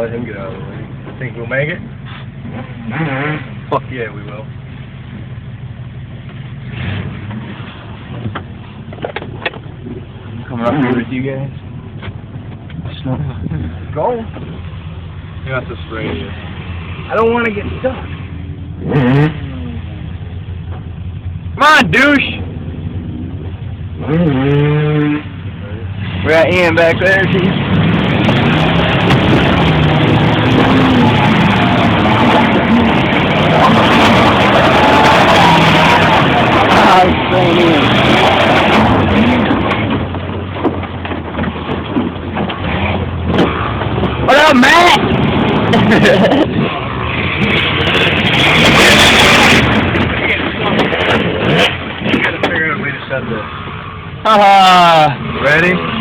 let him get out of the way. Think we'll make it? Fuck yeah, we will. I'm coming up here with you guys. Go. You have to spray it. I don't want to get stuck. Come on, douche! We got Ian back there, too. What up, Matt? Gotta figure out a way to shut this. Haha. Ready?